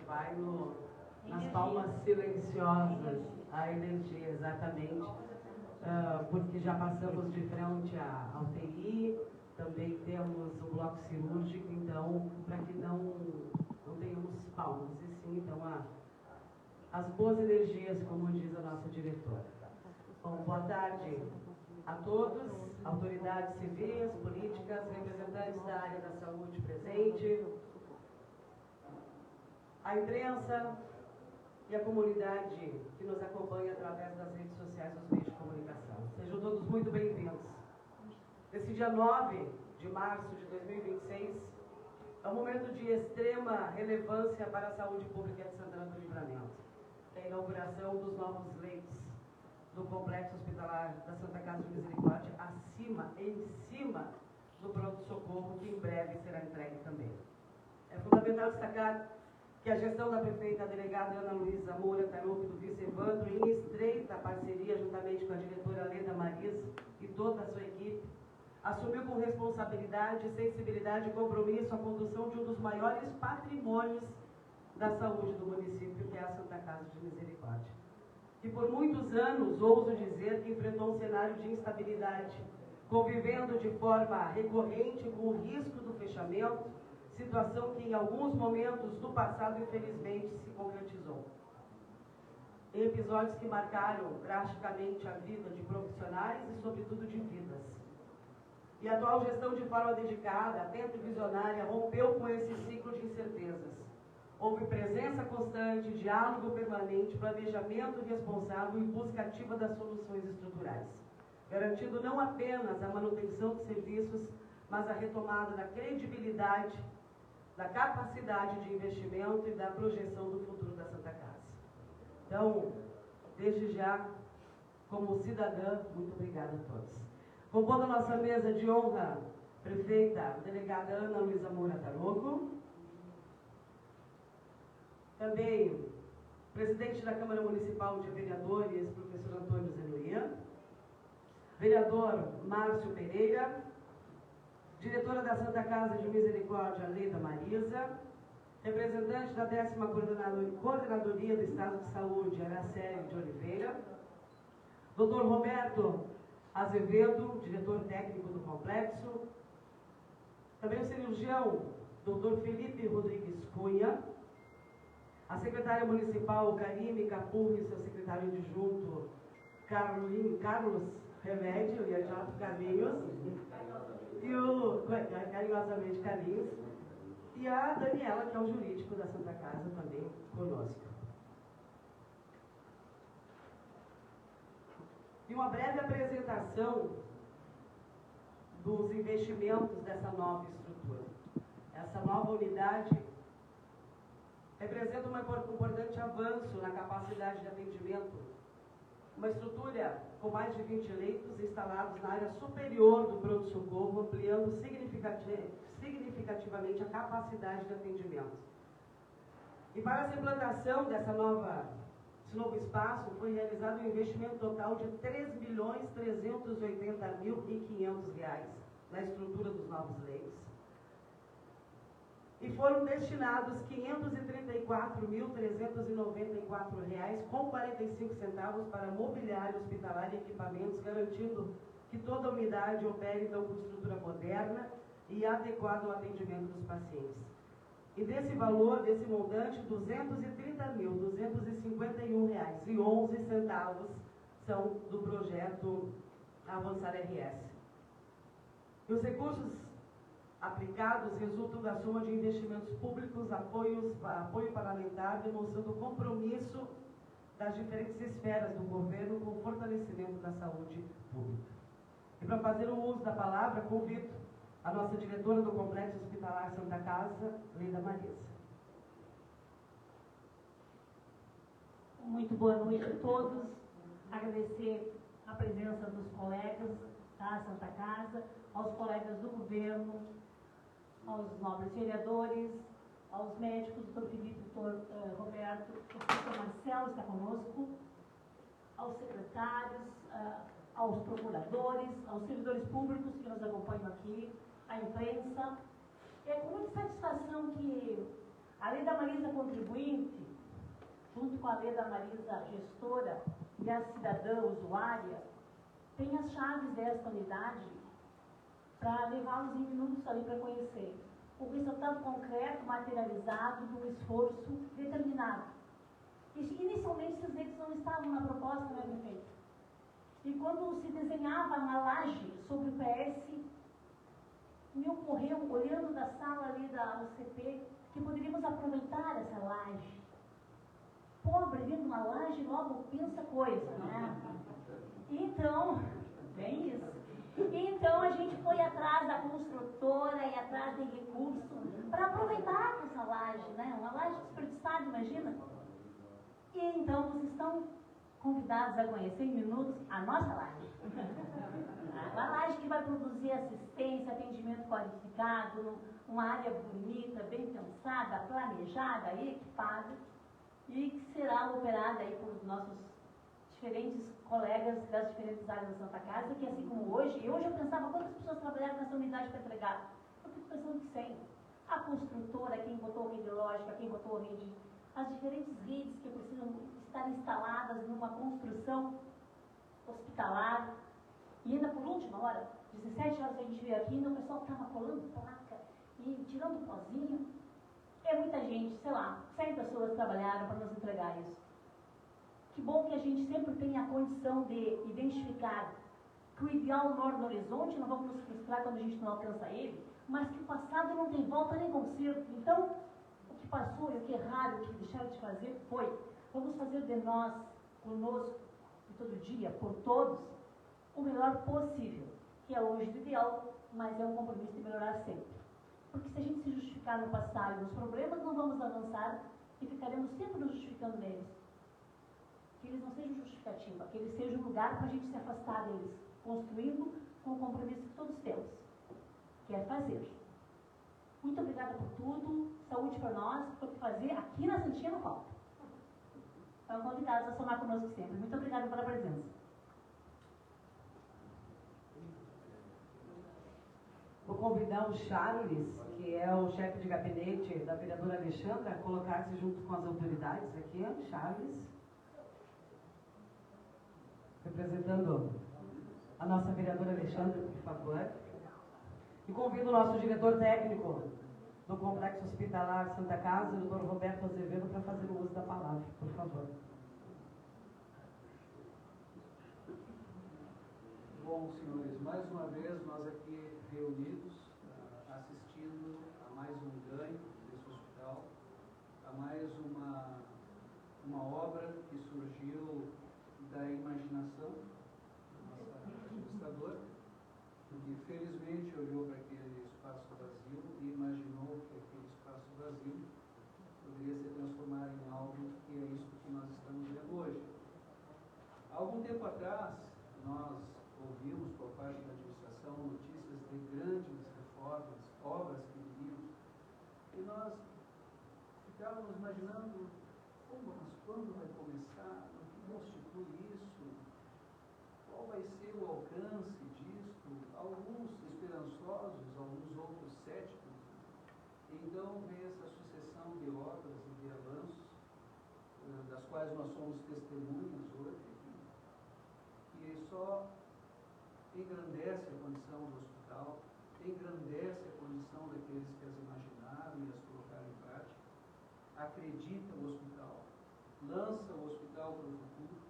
vai nas palmas silenciosas, a energia, exatamente, porque já passamos de frente à UTI, também temos o bloco cirúrgico, então, para que não tenhamos palmas, e sim, então, as boas energias, como diz a nossa diretora. Bom, boa tarde a todos, autoridades civis, políticas, representantes da área da saúde presente, a imprensa e a comunidade que nos acompanha através das redes sociais, dos meios de comunicação. Sejam todos muito bem-vindos. Nesse dia 9 de março de 2026, é um momento de extrema relevância para a saúde pública de Santana do Livramento. É a inauguração dos novos leitos do Complexo Hospitalar da Santa Casa de Misericórdia, em cima do pronto-socorro, que em breve será entregue também. É fundamental destacar que a gestão da prefeita delegada Ana Luísa Moura Taruco e do vice Evandro, em estreita parceria juntamente com a diretora Leda Marisa e toda a sua equipe, assumiu com responsabilidade, sensibilidade e compromisso a condução de um dos maiores patrimônios da saúde do município, que é a Santa Casa de Misericórdia. E por muitos anos, ouso dizer, que enfrentou um cenário de instabilidade, convivendo de forma recorrente com o risco do fechamento, situação que em alguns momentos do passado, infelizmente, se concretizou. Em episódios que marcaram drasticamente a vida de profissionais e, sobretudo, de vidas. E a atual gestão, de forma dedicada, atenta e visionária, rompeu com esse ciclo de incertezas. Houve presença constante, diálogo permanente, planejamento responsável e busca ativa das soluções estruturais, garantindo não apenas a manutenção dos serviços, mas a retomada da credibilidade, da capacidade de investimento e da projeção do futuro da Santa Casa. Então, desde já, como cidadã, muito obrigada a todos. Compondo a nossa mesa de honra, prefeita, delegada Ana Luísa Moura Taruco, também presidente da Câmara Municipal de Vereadores, professor Antônio Zenuia, vereador Márcio Pereira, diretora da Santa Casa de Misericórdia, Leda Marisa, representante da 10ª Coordenadoria do Estado de Saúde, Araceli de Oliveira, doutor Roberto Azevedo, diretor técnico do complexo, também o cirurgião, doutor Felipe Rodrigues Cunha, a secretária municipal, Karime Capurri, e seu secretário adjunto, Carlos Remédio, e a Carlinhos, e o carinhosamente Carlinhos, e a Daniela, que é o jurídico da Santa Casa, também conosco. E uma breve apresentação dos investimentos dessa nova estrutura. Essa nova unidade representa um importante avanço na capacidade de atendimento, uma estrutura com mais de 20 leitos instalados na área superior do pronto-socorro, ampliando significativamente a capacidade de atendimento. E para essa implantação desse novo espaço, foi realizado um investimento total de R$ 3.380.500 na estrutura dos novos leitos. E foram destinados R$ 534.394,45 para mobiliário hospitalar e equipamentos, garantindo que toda a unidade opere então com estrutura moderna e adequada ao atendimento dos pacientes. E desse valor, desse montante, R$ 230.251,11 são do projeto Avançar RS. E os recursos aplicados resultam da soma de investimentos públicos, apoio parlamentar, demonstrando o compromisso das diferentes esferas do governo com o fortalecimento da saúde pública. E para fazer o uso da palavra, convido a nossa diretora do Complexo Hospitalar Santa Casa, Leda Marisa. Muito boa noite a todos. Agradecer a presença dos colegas da Santa Casa, aos colegas do governo, aos nobres vereadores, aos médicos, doutor Felipe, doutor Roberto, o doutor Marcelo está conosco, aos secretários, aos procuradores, aos servidores públicos que nos acompanham aqui, à imprensa. É com muita satisfação que a lei da Marisa contribuinte, junto com a lei da Marisa gestora e a cidadã usuária, tem as chaves desta unidade para levá-los em minutos ali para conhecer o resultado concreto, materializado de um esforço determinado. Inicialmente, esses leitos não estavam na proposta, né, prefeito? E quando se desenhava uma laje sobre o PS, me ocorreu, olhando da sala ali da UCP, que poderíamos aproveitar essa laje. Pobre, vindo uma laje, logo pensa coisa, né? Então, bem isso. Então a gente foi atrás da construtora e atrás de recurso para aproveitar essa laje, né? Uma laje desperdiçada, imagina. E então vocês estão convidados a conhecer em minutos a nossa laje. A laje que vai produzir assistência, atendimento qualificado, uma área bonita, bem pensada, planejada e equipada, e que será operada aí por nossos diferentes colegas das diferentes áreas da Santa Casa, que assim como hoje, eu pensava quantas pessoas trabalharam nessa unidade para entregar. Eu fico pensando que 100. A construtora, quem botou rede lógica, quem botou rede, as diferentes redes que precisam estar instaladas numa construção hospitalar. E ainda por última hora, 17 horas a gente veio aqui, ainda o pessoal estava colando placa e tirando pozinho. É muita gente, sei lá, 100 pessoas trabalharam para nos entregar isso. Que bom que a gente sempre tem a condição de identificar que o ideal mora no horizonte, não vamos nos frustrar quando a gente não alcança ele, mas que o passado não tem volta nem conserto. Então, o que passou e o que erraram, o que deixaram de fazer foi, vamos fazer de nós, conosco, de todo dia, por todos, o melhor possível, que é longe do ideal, mas é um compromisso de melhorar sempre. Porque se a gente se justificar no passado e nos problemas, não vamos avançar e ficaremos sempre nos justificando neles. Que eles não sejam justificativa, que eles sejam um lugar para a gente se afastar deles, construindo com o compromisso que todos temos, que é fazer. Muito obrigada por tudo, saúde para nós, porque fazer aqui na Santinha não falta. Estão convidados a somar conosco sempre. Muito obrigada pela presença. Vou convidar o Charles, que é o chefe de gabinete da vereadora Alexandra, a colocar-se junto com as autoridades aqui. Charles, representando a nossa vereadora Alexandra, por favor. E convido o nosso diretor técnico do Complexo Hospitalar Santa Casa, o Dr. Roberto Azevedo, para fazer o uso da palavra, por favor. Bom, senhores, mais uma vez nós aqui reunidos, assistindo a mais um ganho desse hospital, a mais uma obra que surgiu da imaginação do nosso administrador, que felizmente olhou para aquele espaço vazio e imaginou que aquele espaço vazio poderia se transformar em algo que é isso que nós estamos vendo hoje. Há algum tempo atrás, nós ouvimos por parte da administração notícias de grandes reformas, obras que viriam, e nós ficávamos imaginando quando vai começar, o que constitui isso, qual vai ser o alcance disto, alguns esperançosos, alguns outros céticos. Então vem essa sucessão de obras e de avanços, das quais nós somos testemunhas hoje, que só engrandece a condição do hospital, engrandece a condição daqueles que as imaginaram e as colocaram em prática, acredita no hospital, lança o hospital para o futuro.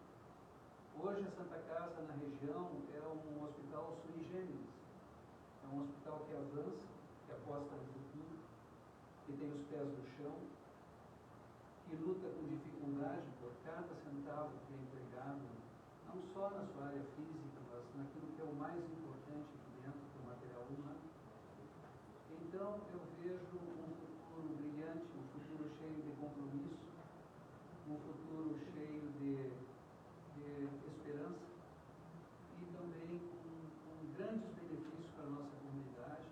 Hoje a Santa Casa na região é um hospital sui generis, é um hospital que avança, que aposta no futuro, que tem os pés no chão, que luta com dificuldade por cada centavo que é empregado, não só na sua área física, mas naquilo que é o mais importante aqui dentro, que é o material humano. Então, eu vejo um futuro brilhante, um futuro cheio de compromisso, um futuro cheio de esperança e também com grandes benefícios para a nossa comunidade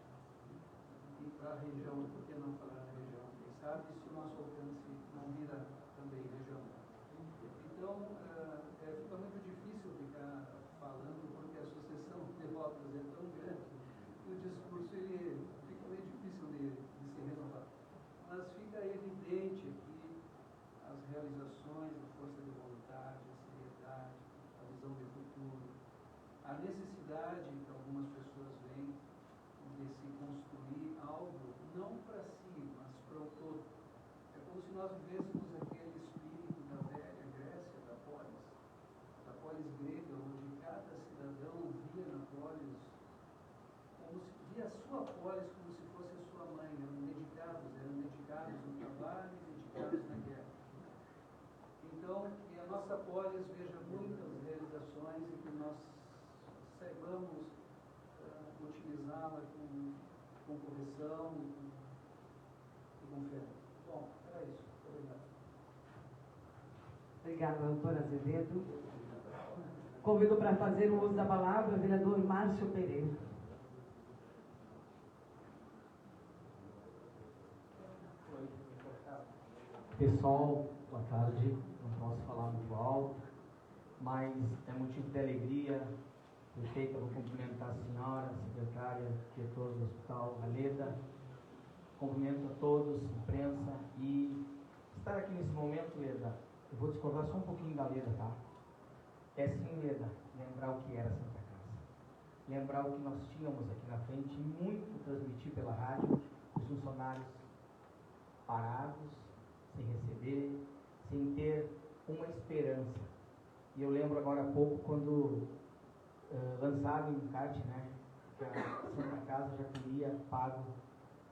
e para a região, por que não falar na região? Quem sabe se o nosso alcance não vira também região. Então, fica muito difícil ficar falando porque a sucessão de votos é tão grande que o discurso ele fica meio difícil de fica evidente aqui as realizações, a força de vontade, a seriedade, a visão de futuro, a necessidade que algumas pessoas veem de se construir algo não para si, mas para o todo. É como se nós vivêssemos aquele espírito da velha Grécia, da polis grega, onde cada cidadão via na polis como se via a sua polis como se fosse a sua mãe, eram dedicados no trabalho e dedicados na guerra. Então, que a nossa polis veja muitas realizações e que nós saibamos utilizá-la com correção e com fé. Bom, era isso. Obrigado. Obrigada, doutora Azevedo. Convido para fazer o uso da palavra o vereador Márcio Pereira. Pessoal, boa tarde. Não posso falar muito alto, mas é motivo de alegria. Prefeita, vou cumprimentar a senhora, a secretária, diretora do Hospital Aleda. Cumprimento a todos, imprensa, e estar aqui nesse momento, Leda, eu vou discordar só um pouquinho da Leda, tá? É sim, Leda, lembrar o que era Santa Casa. Lembrar o que nós tínhamos aqui na frente e muito transmitir pela rádio, os funcionários parados, sem receber, sem ter uma esperança. E eu lembro agora há pouco quando lançaram o encarte, né, que a Santa Casa já teria pago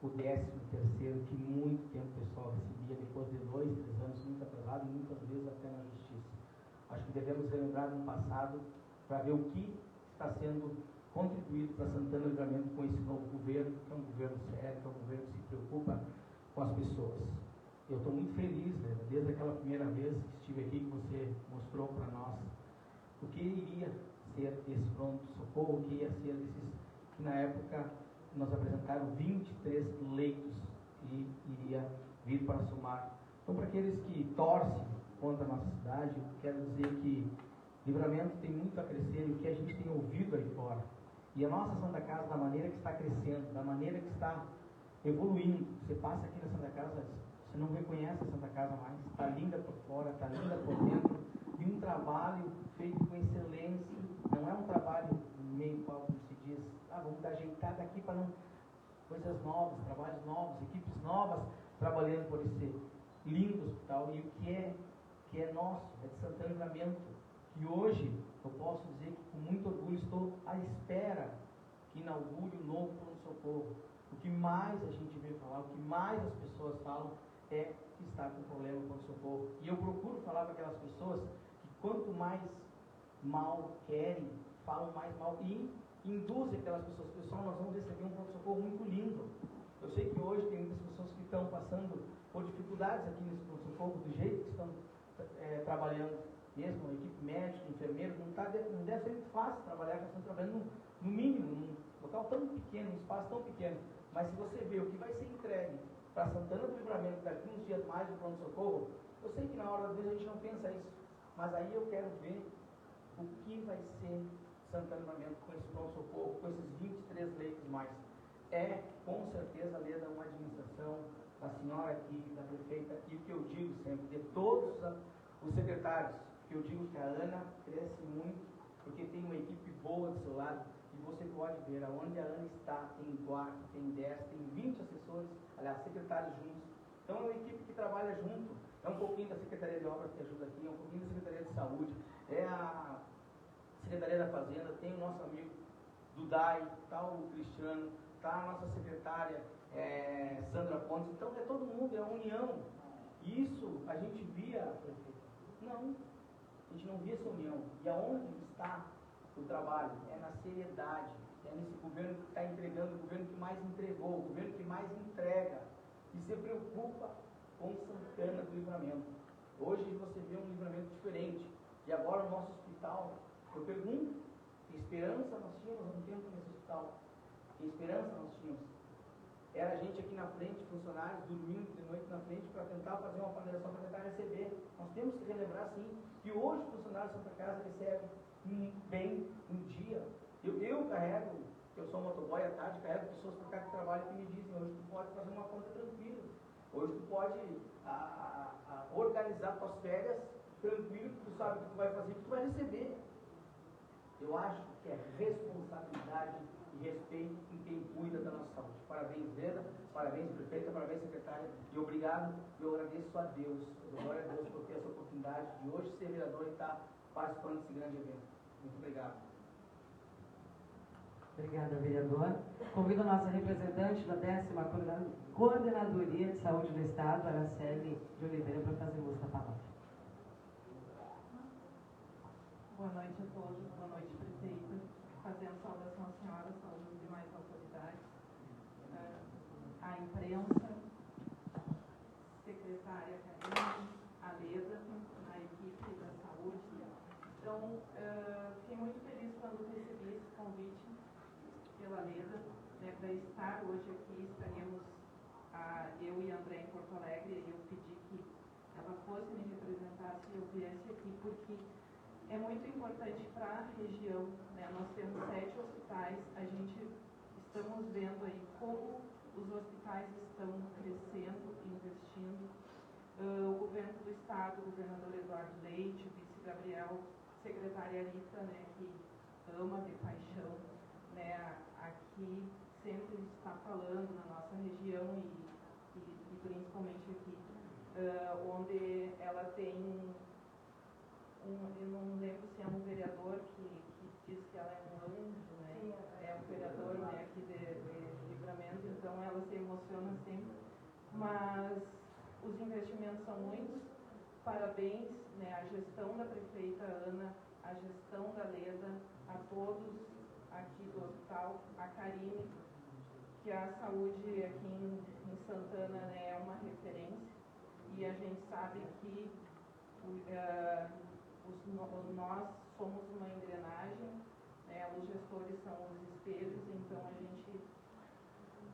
o 13º, que muito tempo o pessoal recebia, depois de 2, 3 anos, muito atrasado e muitas vezes até na justiça. Acho que devemos relembrar no passado para ver o que está sendo contribuído para Santana do Livramento com esse novo governo, que é um governo sério, que é um governo que se preocupa com as pessoas. Eu estou muito feliz, né, desde aquela primeira vez que estive aqui, que você mostrou para nós o que iria ser esse pronto-socorro, o que ia ser esses, que na época nós apresentaram 23 leitos e iria vir para somar. Então, para aqueles que torcem contra a nossa cidade, eu quero dizer que Livramento tem muito a crescer e o que a gente tem ouvido aí fora. E a nossa Santa Casa, da maneira que está crescendo, da maneira que está evoluindo, você passa aqui na Santa Casa, você não reconhece a Santa Casa mais, está linda por fora, está linda por dentro, e um trabalho feito com excelência, não é um trabalho meio qual, como se diz, vamos dar ajeitada aqui para não... Coisas novas, trabalhos novos, equipes novas trabalhando por esse lindo hospital, e o que é nosso, é de Santana do Livramento, que hoje eu posso dizer que com muito orgulho estou à espera que inaugure o novo pronto-socorro. O que mais a gente vê falar, o que mais as pessoas falam é que está com problema com o pronto-socorro. E eu procuro falar para aquelas pessoas que quanto mais mal querem, falam mais mal e induzem aquelas pessoas. Pessoal, nós vamos receber um pronto-socorro muito lindo. Eu sei que hoje tem muitas pessoas que estão passando por dificuldades aqui nesse pronto-socorro, do jeito que estão trabalhando, mesmo a equipe médica, enfermeiro, não deve ser muito fácil trabalhar, porque estão trabalhando no mínimo, num local tão pequeno, num espaço tão pequeno. Mas se você vê o que vai ser entregue para Santana do Livramento daqui uns dias mais do pronto-socorro, eu sei que na hora da vez a gente não pensa isso, mas aí eu quero ver o que vai ser Santana do Livramento com esse pronto-socorro, com esses 23 leitos mais. É, com certeza, Leda, uma administração da senhora aqui, da prefeita, e o que eu digo sempre, de todos os secretários, que eu digo que a Ana cresce muito, porque tem uma equipe boa do seu lado, e você pode ver aonde a Ana está, tem guarda, tem 10, tem 20 assessores, aliás, secretários juntos. Então é uma equipe que trabalha junto, é um pouquinho da Secretaria de Obras que ajuda aqui, é um pouquinho da Secretaria de Saúde, é a Secretaria da Fazenda, tem o nosso amigo do DAI, está o Cristiano, está a nossa secretária Sandra Pontes, então é todo mundo, é a união. Isso a gente via, prefeito? Não, a gente não via essa união. E aonde está o trabalho? É na seriedade, é nesse governo que está entregando, o governo que mais entregou, o governo que mais entrega, e se preocupa com Santana do Livramento. Hoje você vê um livramento diferente. E agora o nosso hospital, eu pergunto, que esperança nós tínhamos há um tempo nesse hospital? Que esperança nós tínhamos? Era a gente aqui na frente, funcionários, dormindo de noite na frente para tentar fazer uma ponderação, para tentar receber. Nós temos que relembrar, sim, que hoje o funcionário da Santa Casa recebe bem um dia. Eu carrego, que eu sou motoboy à tarde, carrego pessoas para cá que trabalham que me dizem, hoje tu pode fazer uma conta tranquila. Hoje tu pode organizar tuas férias tranquilo, tu sabe o que tu vai fazer, o que tu vai receber. Eu acho que é responsabilidade e respeito em quem cuida da nossa saúde. Parabéns, Brenda, parabéns, prefeita, parabéns, secretária, e obrigado. Eu agradeço a Deus, glória a Deus por ter essa oportunidade de hoje ser vereador e estar participando desse grande evento. Muito obrigado. Obrigada, vereador. Convido a nossa representante da 10ª Coordenadoria de Saúde do Estado, Araceli de Oliveira, para fazer uso da palavra. Boa noite a todos, boa noite, prefeita. Fazendo saudação à senhora, saúde de demais autoridades, à imprensa, secretária Karine, a Leda, a equipe da saúde. Então, fiquei muito feliz quando recebi esse convite pela Leda, né, para estar hoje aqui. Estaremos, eu e a André, em Porto Alegre, e eu pedi que ela fosse me representar se eu viesse aqui, porque é muito importante para a região, né? Nós temos 7 hospitais, estamos vendo aí como os hospitais estão crescendo, investindo. O governo do estado, o governador Eduardo Leite, o vice Gabriel, secretária Rita, né, que ama de paixão, né, aqui sempre está falando na nossa região e principalmente aqui, onde ela tem eu não lembro se é um vereador que diz que ela é um anjo, né? Sim, é um vereador, né, aqui de Livramento, então ela se emociona sempre. Mas os investimentos são muitos. Parabéns, né, à gestão da prefeita Ana, à gestão da Leda, a todos aqui do hospital, a Karine, que a saúde aqui em Santana, né, é uma referência, e a gente sabe que nós somos uma engrenagem, né, os gestores são os espelhos, então a gente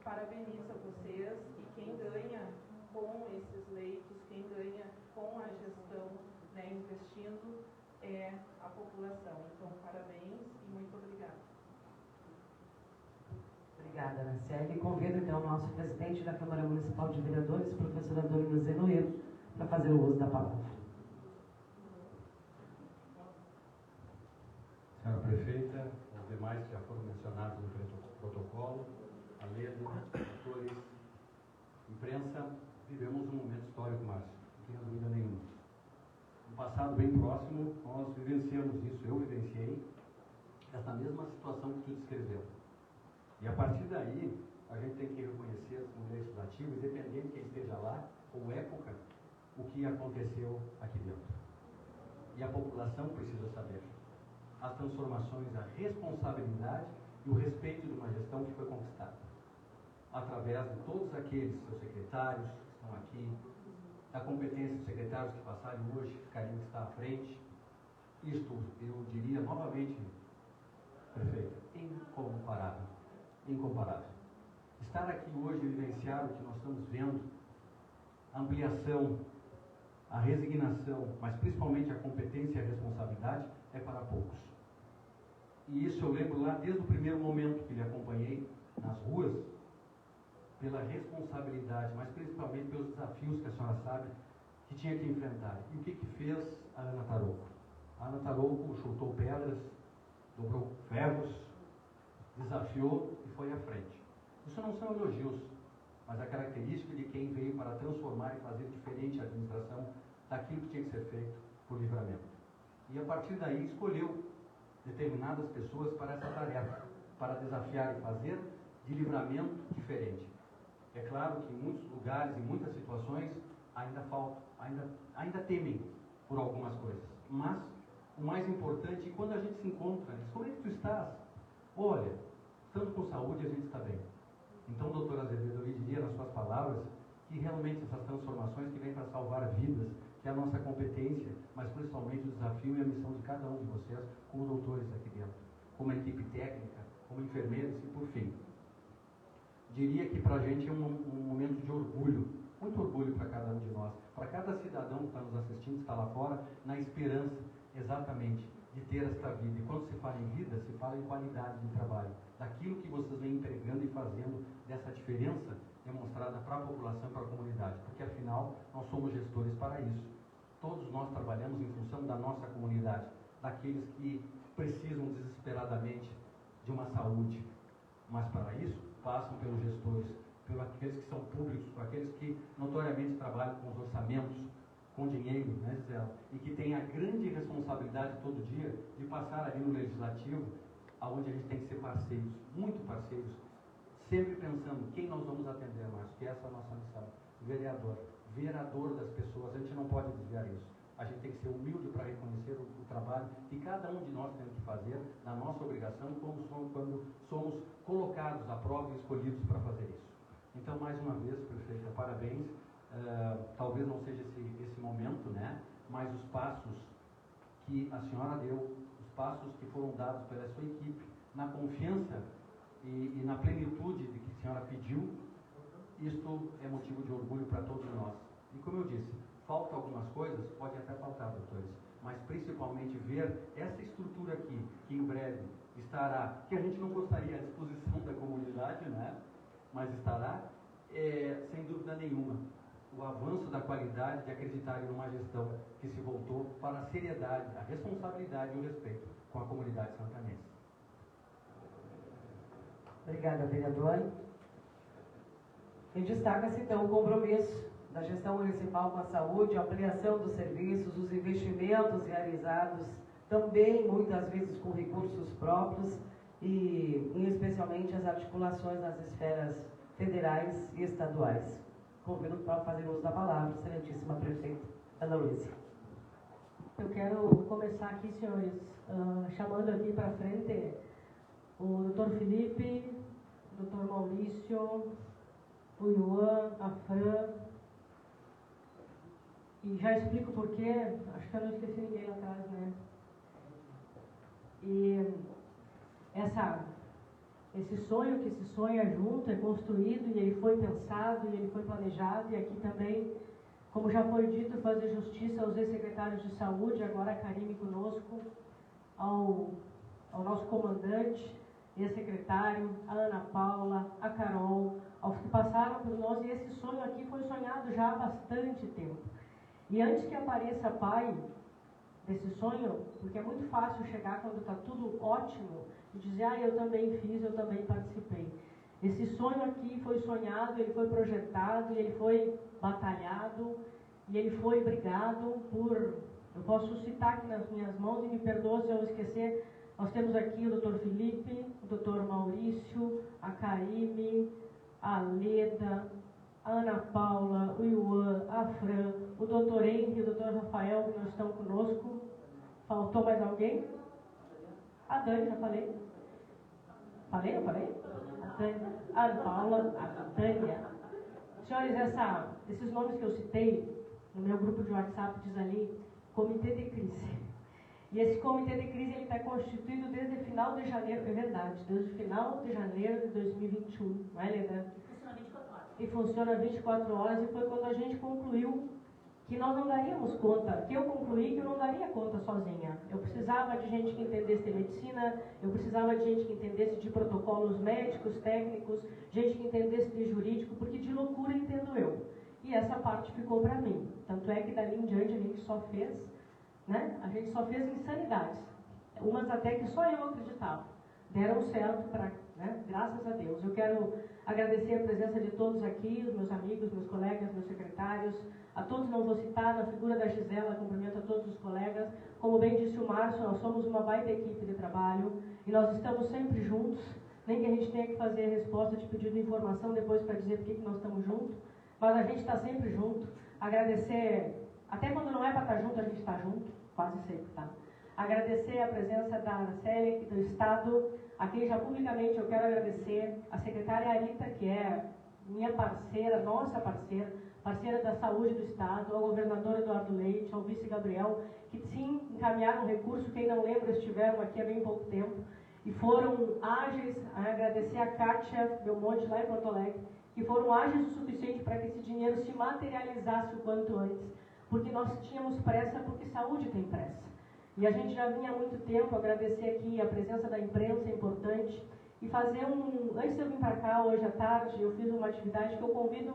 parabeniza vocês, e quem ganha com esses leitos, quem ganha com a gestão, né, investindo, é a população. Então, parabéns e muito obrigada. Obrigada, Araceli. Convido então o nosso presidente da Câmara Municipal de Vereadores, professor Antônio Zenoeiro, para fazer o uso da palavra. Senhora Prefeita, os demais que já foram mencionados no protocolo, a Leda, atores, imprensa, vivemos um momento histórico, Márcio, não tenho dúvida nenhuma. No passado bem próximo, nós vivenciamos isso, eu vivenciei essa mesma situação que tu descreveu. E a partir daí, a gente tem que reconhecer no legislativo, independente de quem esteja lá, ou época, o que aconteceu aqui dentro. E a população precisa saber as transformações, a responsabilidade e o respeito de uma gestão que foi conquistada. Através de todos aqueles seus secretários que estão aqui, da competência dos secretários que passaram hoje, Karine está à frente. Isto, eu diria novamente, prefeita, incomparável. Incomparável. Estar aqui hoje e vivenciar o que nós estamos vendo, a ampliação, a resignação, mas principalmente a competência e a responsabilidade, é para poucos. E isso eu lembro lá desde o primeiro momento que lhe acompanhei nas ruas, pela responsabilidade, mas principalmente pelos desafios que a senhora sabe que tinha que enfrentar. E o que fez a Ana Tarouco? A Ana Tarouco chutou pedras, dobrou ferros, desafiou e foi à frente. Isso não são elogios, mas a característica de quem veio para transformar e fazer diferente a administração daquilo que tinha que ser feito por Livramento. E a partir daí escolheu determinadas pessoas para essa tarefa, para desafiar e fazer de Livramento diferente. É claro que em muitos lugares, em muitas situações, ainda faltam, ainda temem por algumas coisas. Mas o mais importante é quando a gente se encontra, diz, como é que tu estás? Olha, tanto com saúde a gente está bem. Então, doutora Azevedo, eu diria nas suas palavras que realmente essas transformações que vêm para salvar vidas, que é a nossa competência, mas principalmente o desafio e a missão de cada um de vocês, como doutores aqui dentro, como equipe técnica, como enfermeiros e por fim. Diria que para a gente é um momento de orgulho, muito orgulho para cada um de nós, para cada cidadão que está nos assistindo, que está lá fora, na esperança exatamente de ter esta vida. E quando se fala em vida, se fala em qualidade de trabalho, daquilo que vocês vêm entregando e fazendo, dessa diferença demonstrada para a população e para a comunidade, porque afinal nós somos gestores para isso. Todos nós trabalhamos em função da nossa comunidade, daqueles que precisam desesperadamente de uma saúde, mas para isso passam pelos gestores, pelos aqueles que são públicos, por aqueles que notoriamente trabalham com os orçamentos, com dinheiro, né, Gisela? E que têm a grande responsabilidade todo dia de passar ali no legislativo, aonde a gente tem que ser parceiros, muito parceiros, sempre pensando quem nós vamos atender mais, que essa é a nossa missão. Vereador das pessoas, a gente não pode desviar isso. A gente tem que ser humilde para reconhecer o trabalho que cada um de nós tem que fazer, na nossa obrigação, quando somos colocados à prova e escolhidos para fazer isso. Então, mais uma vez, prefeita, parabéns. Talvez não seja esse momento, né? Mas os passos que a senhora deu, os passos que foram dados pela sua equipe, na confiança e na plenitude de que a senhora pediu, isto é motivo de orgulho para todos nós. E como eu disse, faltam algumas coisas, pode até faltar, doutores, mas principalmente ver essa estrutura aqui, que em breve estará, que a gente não gostaria à disposição da comunidade, né? Mas estará, sem dúvida nenhuma, o avanço da qualidade de acreditarem numa gestão que se voltou para a seriedade, a responsabilidade e o respeito com a comunidade santanense. Obrigada, vereador. E destaca-se então o compromisso da gestão municipal com a saúde, a ampliação dos serviços, os investimentos realizados, também muitas vezes com recursos próprios e especialmente as articulações nas esferas federais e estaduais. Convido para fazer uso da palavra, excelentíssima prefeita Ana Luísa. Eu quero começar aqui, senhores, chamando aqui para frente o Dr. Felipe, o Dr. Maurício, o Iwan, a Fran, e já explico por quê, acho que eu não esqueci ninguém lá atrás, né? E esse sonho que se sonha junto é construído e ele foi pensado e ele foi planejado, e aqui também, como já foi dito, fazer justiça aos ex-secretários de saúde, agora a Karime conosco, ao nosso comandante, ex-secretário, a Ana Paula, a Carol, aos que passaram por nós, e esse sonho aqui foi sonhado já há bastante tempo. E antes que apareça pai desse sonho, porque é muito fácil chegar quando está tudo ótimo e dizer, eu também fiz, eu também participei. Esse sonho aqui foi sonhado, ele foi projetado, ele foi batalhado, e ele foi brigado por, eu posso citar aqui nas minhas mãos, e me perdoe se eu esquecer, nós temos aqui o Dr. Felipe, o Dr. Maurício, a Karime, a Leda, a Ana Paula, o Iwan, a Fran, o Dr. Henry e o Dr. Rafael, que não estão conosco. Faltou mais alguém? A Dani, já falei? Falei, não falei? A Dani, a Ana Paula, a Tânia. Senhores, esses nomes que eu citei, no meu grupo de WhatsApp diz ali, Comitê de Crise. E esse Comitê de Crise está constituído desde o final de janeiro, é verdade, desde o final de janeiro de 2021, não é, Leda? E funciona 24 horas, e foi quando a gente concluiu que nós não daríamos conta, que eu concluí que eu não daria conta sozinha. Eu precisava de gente que entendesse de medicina, eu precisava de gente que entendesse de protocolos médicos, técnicos, gente que entendesse de jurídico, porque de loucura entendo eu. E essa parte ficou para mim. Tanto é que dali em diante a gente só fez, né? A gente só fez insanidades. Umas até que só eu acreditava. Deram certo, né? Graças a Deus. Eu quero agradecer a presença de todos aqui, os meus amigos, meus colegas, meus secretários, a todos não vou citar, na figura da Gisela, cumprimento a todos os colegas. Como bem disse o Márcio, nós somos uma baita equipe de trabalho e nós estamos sempre juntos, nem que a gente tenha que fazer a resposta de pedido de informação depois para dizer por que nós estamos juntos, mas a gente está sempre junto. Agradecer, até quando não é para estar junto, a gente está junto, quase sempre, tá? Agradecer a presença da ANACELEC, do Estado, a quem já publicamente eu quero agradecer, a secretária Arita, que é minha parceira, nossa parceira da saúde do Estado, ao governador Eduardo Leite, ao vice Gabriel, que sim, encaminharam recurso, quem não lembra, estiveram aqui há bem pouco tempo, e foram ágeis, agradecer a Kátia Belmonte, lá em Porto Alegre, que foram ágeis o suficiente para que esse dinheiro se materializasse o quanto antes, porque nós tínhamos pressa, porque saúde tem pressa. E a gente já vinha há muito tempo, agradecer aqui a presença da imprensa, é importante, e fazer antes de eu vir para cá, hoje à tarde, eu fiz uma atividade que eu convido,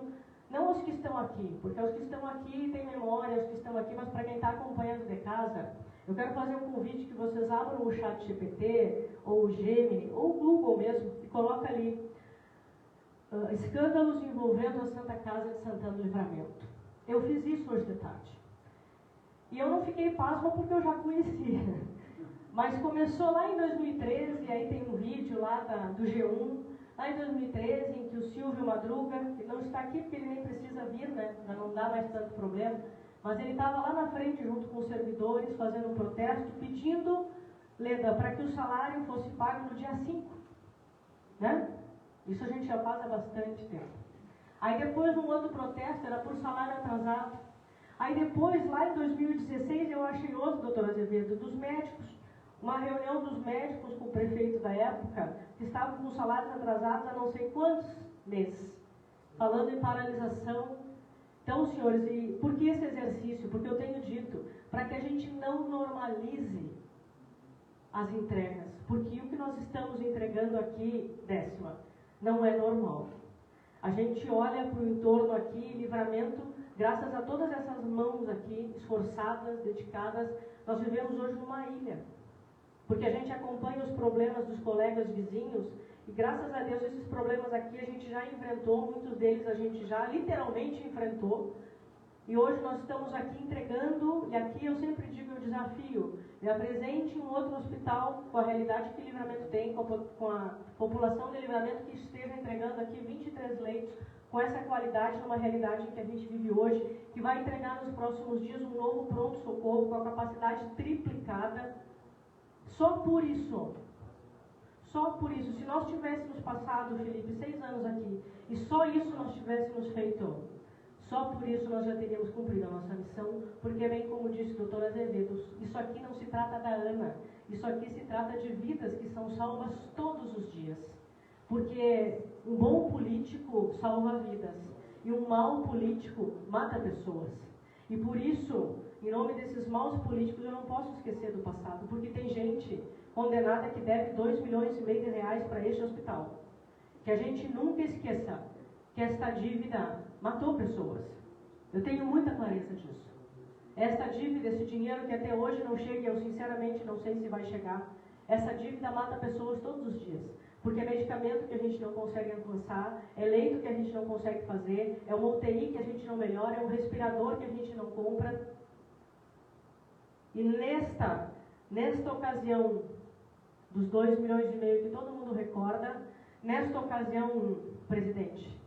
não os que estão aqui, porque os que estão aqui têm memória, os que estão aqui, mas para quem está acompanhando de casa, eu quero fazer um convite que vocês abram o ChatGPT, ou o Gemini, ou o Google mesmo, e coloca ali, escândalos envolvendo a Santa Casa de Santana do Livramento. Eu fiz isso hoje de tarde. E eu não fiquei pasma porque eu já conhecia. Mas começou lá em 2013, e aí tem um vídeo lá do G1, lá em 2013, em que o Silvio Madruga, que não está aqui porque ele nem precisa vir, né? Já não dá mais tanto problema, mas ele estava lá na frente junto com os servidores, fazendo um protesto, pedindo, Leda, para que o salário fosse pago no dia 5. Né? Isso a gente já faz há bastante tempo. Aí depois um outro protesto era por salário atrasado. Aí depois, lá em 2016, eu achei outro, doutor Azevedo, dos médicos. Uma reunião dos médicos com o prefeito da época, que estavam com salários atrasados há não sei quantos meses, falando em paralisação. Então, senhores, e por que esse exercício? Porque eu tenho dito, para que a gente não normalize as entregas, porque o que nós estamos entregando aqui, Décima, não é normal. A gente olha para o entorno aqui, Livramento, graças a todas essas mãos aqui, esforçadas, dedicadas, nós vivemos hoje numa ilha. Porque a gente acompanha os problemas dos colegas vizinhos e graças a Deus esses problemas aqui a gente já enfrentou, muitos deles a gente já literalmente enfrentou. E hoje nós estamos aqui entregando, e aqui eu sempre digo o desafio, me apresente um outro hospital com a realidade que Livramento tem, com a população de Livramento que esteja entregando aqui 23 leitos, com essa qualidade numa realidade que a gente vive hoje, que vai entregar nos próximos dias um novo pronto-socorro com a capacidade triplicada. Só por isso, se nós tivéssemos passado, Felipe, 6 anos aqui, e só isso nós tivéssemos feito, só por isso nós já teríamos cumprido a nossa missão, porque bem como disse o doutor Azevedo, isso aqui não se trata da Ana, isso aqui se trata de vidas que são salvas todos os dias. Porque um bom político salva vidas, e um mau político mata pessoas. E por isso, em nome desses maus políticos, eu não posso esquecer do passado, porque tem gente condenada que deve 2,5 milhões de reais para este hospital. Que a gente nunca esqueça que esta dívida matou pessoas. Eu tenho muita clareza disso. Esta dívida, esse dinheiro que até hoje não chega, e eu sinceramente não sei se vai chegar, essa dívida mata pessoas todos os dias. Porque é medicamento que a gente não consegue alcançar, é leito que a gente não consegue fazer, é uma UTI que a gente não melhora, é um respirador que a gente não compra. E nesta ocasião dos 2,5 milhões que todo mundo recorda, nesta ocasião, presidente,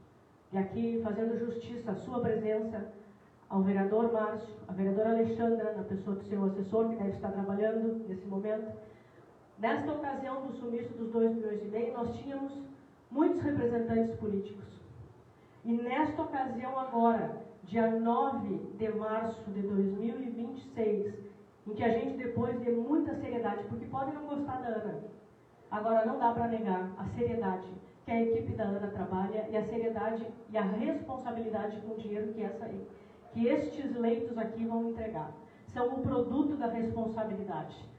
e aqui fazendo justiça à sua presença, ao vereador Márcio, à vereadora Alexandra, na pessoa do seu assessor, que deve estar trabalhando nesse momento, nesta ocasião do sumiço dos 2,5 milhões, nós tínhamos muitos representantes políticos. E nesta ocasião agora, dia 9 de março de 2026, em que a gente, depois de muita seriedade, porque podem não gostar da Ana, agora não dá para negar a seriedade que a equipe da Ana trabalha e a seriedade e a responsabilidade com o dinheiro que estes leitos aqui vão entregar. São o produto da responsabilidade.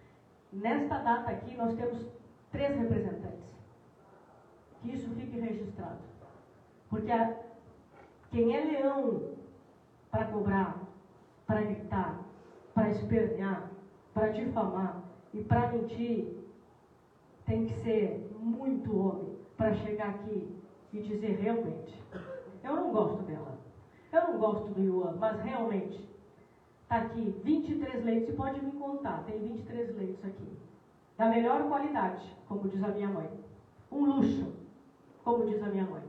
Nesta data aqui, nós temos 3 representantes. Que isso fique registrado. Porque quem é leão para cobrar, para gritar, para espernear, para difamar e para mentir, tem que ser muito homem para chegar aqui e dizer realmente, eu não gosto dela, eu não gosto do Iuan, mas realmente, está aqui 23 leitos, e pode me contar, tem 23 leitos aqui, da melhor qualidade, como diz a minha mãe, um luxo, como diz a minha mãe,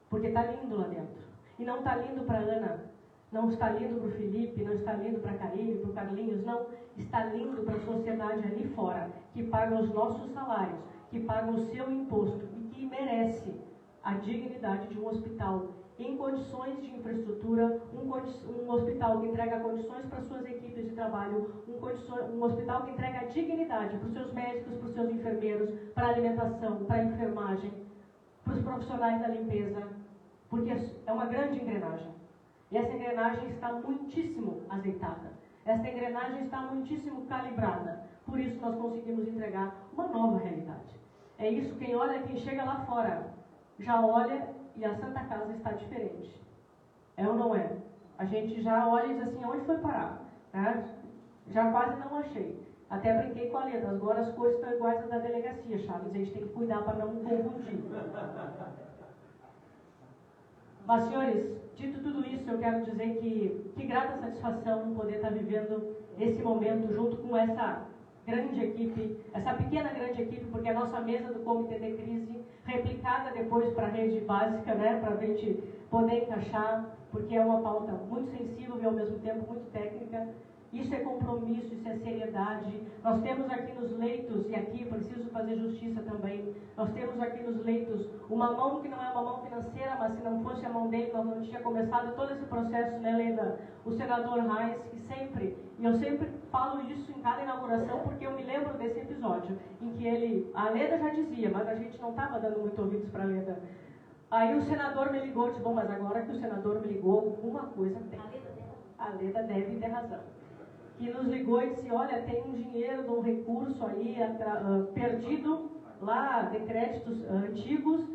porque está lindo lá dentro, e não está lindo para Ana, não está lindo para o Felipe, não está lindo para a Karine, para o Carlinhos, não, está lindo para a sociedade ali fora, que paga os nossos salários, que paga o seu imposto e que merece a dignidade de um hospital em condições de infraestrutura, um hospital que entrega condições para suas equipes de trabalho, um hospital que entrega dignidade para os seus médicos, para os seus enfermeiros, para a alimentação, para a enfermagem, para os profissionais da limpeza, porque é uma grande engrenagem. E essa engrenagem está muitíssimo azeitada. Essa engrenagem está muitíssimo calibrada. Por isso nós conseguimos entregar uma nova realidade. É isso, quem olha, quem chega lá fora, já olha e a Santa Casa está diferente. É ou não é? A gente já olha e diz assim, onde foi parar? Né? Já quase não achei. Até brinquei com a Leda, agora as coisas estão iguais às da delegacia, Chaves, a gente tem que cuidar para não confundir. Mas, senhores, dito tudo isso, eu quero dizer que grata satisfação poder estar vivendo esse momento junto com essa grande equipe, essa pequena grande equipe, porque a nossa mesa do Comitê de Crise, replicada depois para a rede básica, né, para a gente poder encaixar, porque é uma pauta muito sensível e ao mesmo tempo muito técnica. Isso é compromisso, isso é seriedade. Nós temos aqui nos leitos, e aqui preciso fazer justiça também, nós temos aqui nos leitos uma mão que não é uma mão financeira, mas se não fosse a mão dele, nós não tinha começado todo esse processo, né, Leda? O senador Reis, que sempre, e eu sempre falo isso em cada inauguração, porque eu me lembro desse episódio, em que ele, a Leda já dizia, mas a gente não estava dando muito ouvidos para a Leda. Aí o senador me ligou e disse, bom, mas agora que o senador me ligou, alguma coisa tem. A Leda deve ter razão. Que nos ligou e disse, olha, tem um dinheiro de um recurso aí perdido lá, de créditos antigos,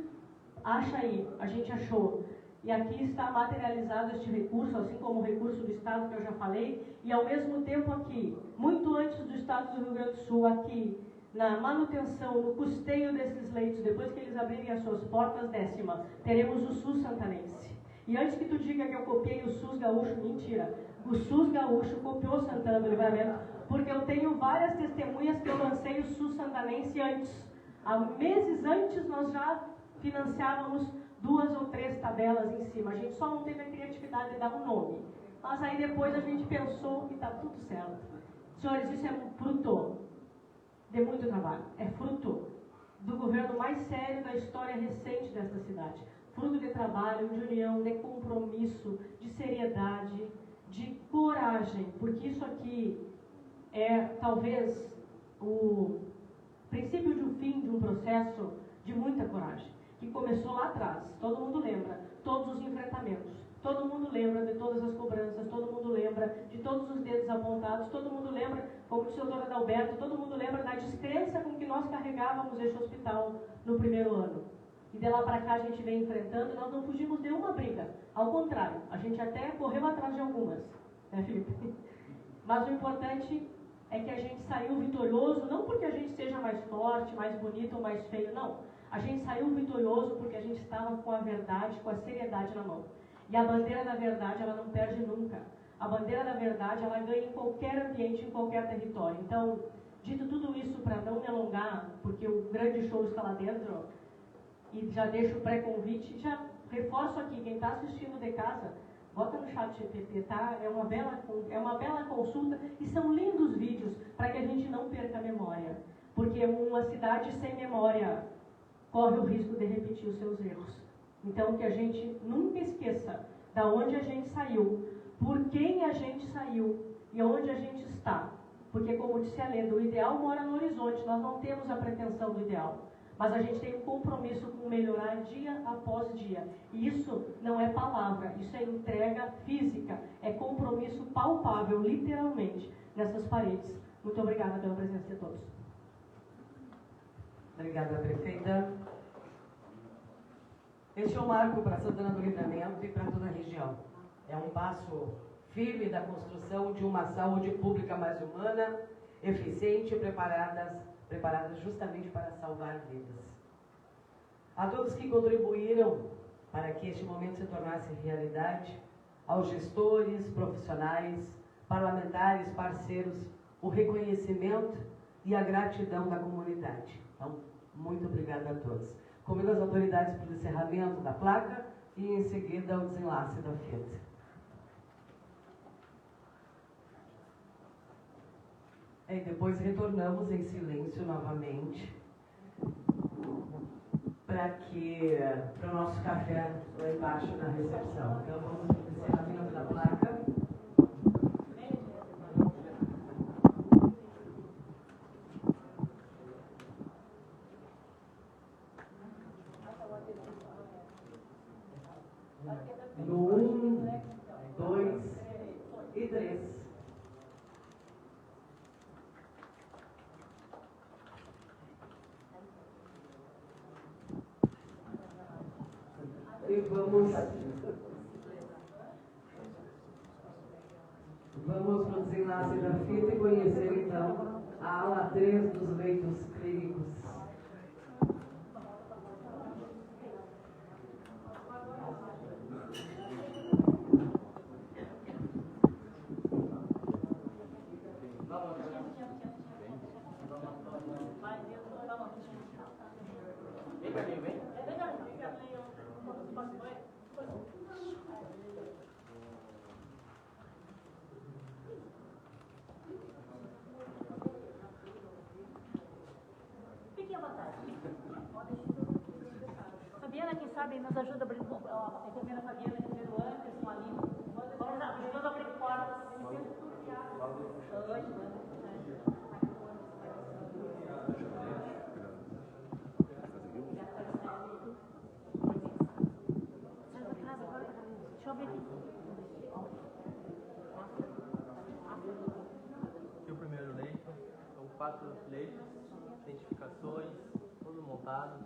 acha aí, a gente achou. E aqui está materializado este recurso, assim como o recurso do Estado que eu já falei, e ao mesmo tempo aqui, muito antes do Estado do Rio Grande do Sul, aqui, na manutenção, no custeio desses leitos, depois que eles abrirem as suas portas, 10ª, teremos o SUS santanense. E antes que tu diga que eu copiei o SUS gaúcho, mentira. O SUS gaúcho copiou Santana do Livramento, porque eu tenho várias testemunhas que eu lancei o SUS santanense antes. Há meses antes nós já financiávamos 2 ou 3 tabelas em cima. A gente só não teve a criatividade de dar um nome. Mas aí depois a gente pensou e está tudo certo. Senhores, isso é fruto de muito trabalho. É fruto do governo mais sério da história recente desta cidade. Fruto de trabalho, de união, de compromisso, de seriedade, de coragem, porque isso aqui é talvez o princípio de um fim de um processo de muita coragem, que começou lá atrás. Todo mundo lembra todos os enfrentamentos, todo mundo lembra de todas as cobranças, todo mundo lembra de todos os dedos apontados, todo mundo lembra, como disse o doutor Adalberto, todo mundo lembra da descrença com que nós carregávamos este hospital no primeiro ano. E de lá para cá a gente vem enfrentando, nós não fugimos de uma briga. Ao contrário, a gente até correu atrás de algumas, né, Felipe? Mas o importante é que a gente saiu vitorioso, não porque a gente seja mais forte, mais bonito ou mais feio, não. A gente saiu vitorioso porque a gente estava com a verdade, com a seriedade na mão. E a bandeira da verdade, ela não perde nunca. A bandeira da verdade, ela ganha em qualquer ambiente, em qualquer território. Então, dito tudo isso, para não me alongar, porque o grande show está lá dentro, e já deixo o pré-convite, já reforço aqui, quem está assistindo de casa, bota no chat GPT, tá? É uma bela consulta e são lindos vídeos para que a gente não perca a memória. Porque uma cidade sem memória corre o risco de repetir os seus erros. Então, que a gente nunca esqueça da onde a gente saiu, por quem a gente saiu e onde a gente está. Porque, como disse a Leda, o ideal mora no horizonte, nós não temos a pretensão do ideal. Mas a gente tem um compromisso com melhorar dia após dia. E isso não é palavra, isso é entrega física, é compromisso palpável, literalmente, nessas paredes. Muito obrigada pela presença de todos. Obrigada, prefeita. Este é um marco para Santana do Livramento e para toda a região. É um passo firme da construção de uma saúde pública mais humana, eficiente e preparadas justamente para salvar vidas. A todos que contribuíram para que este momento se tornasse realidade, aos gestores, profissionais, parlamentares, parceiros, o reconhecimento e a gratidão da comunidade. Então, muito obrigada a todos. Convido as autoridades para o encerramento da placa e, em seguida, o desenlace da fita. E depois retornamos em silêncio novamente para o nosso café lá embaixo na recepção. Então vamos para o encerramento da placa. No 1, 2 e 3. desgrafenassem da fita e conhecer então a ala 3 dos leitos clínicos. Fiquem à vontade. Fabiana, quem sabe, nos ajuda a abrir a enfermeira Fabiana, a enfermeira Anderson, ali. Vamos ajudando a abrir portas. Deixa eu ver aqui. E o primeiro leito, são 4 leitos, identificações, tudo montado.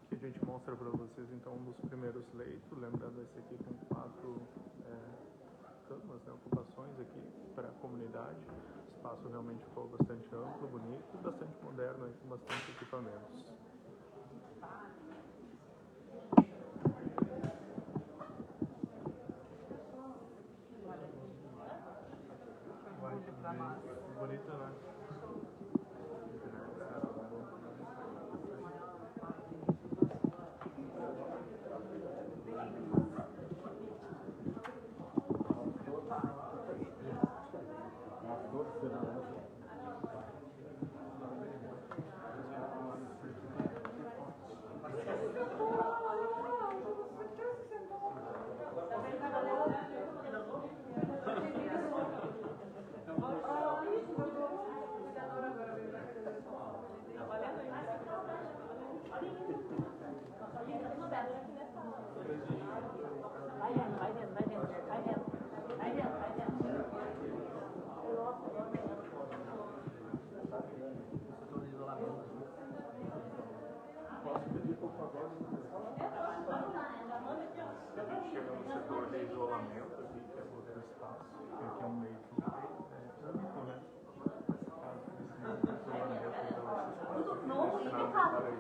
Aqui a gente mostra para vocês então um dos primeiros leitos, lembrando esse aqui com 4 camas, né, ocupações aqui para a comunidade. O espaço realmente ficou bastante amplo, bonito e bastante moderno, aí, com bastante equipamentos. Bonito, né? Chega no setor de isolamento aqui, que é outro espaço, que aqui é um leito público, né? Tudo novo e impecável. Aqui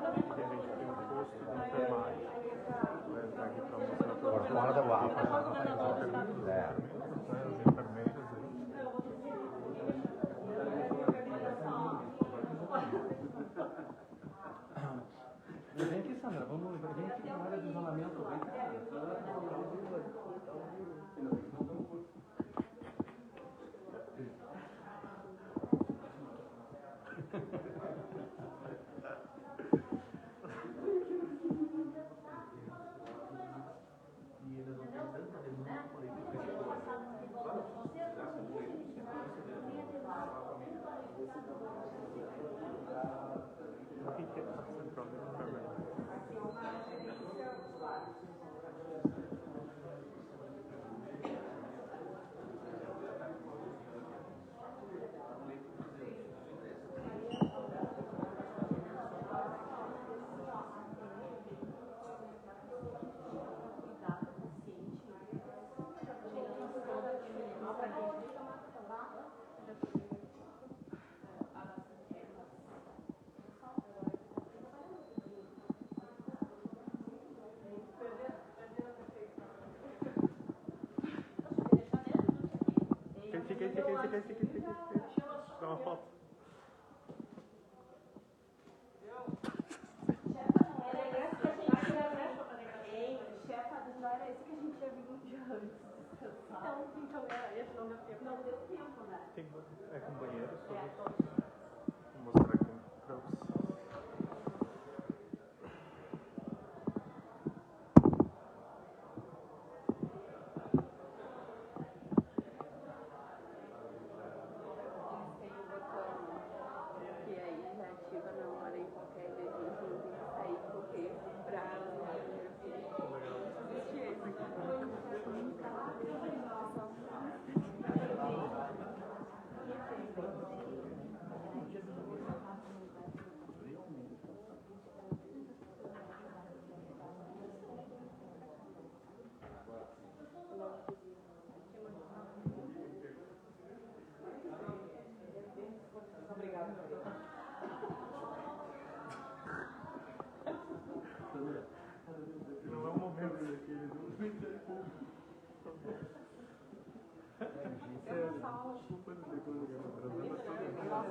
a gente tem um posto de enfermagem. Vai entrar aqui para mostrar para vocês. Fora da UAP. As enfermeiras aí. Vem aqui, Sandra, vem aqui na área de isolamento. E eles não têm tanta demanda por isso. O que é a central de enfermagem? Fica. Dá uma foto. Chefa, não era esse que a gente ia vir um dia antes. Então era esse, não deu tempo, né? É com banheiro, só vou mostrar aqui pra vocês.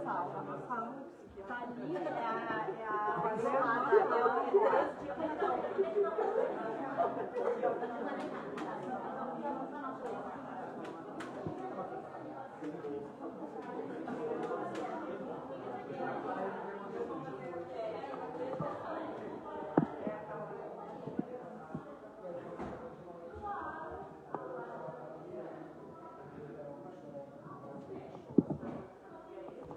sala. Tá ali, é a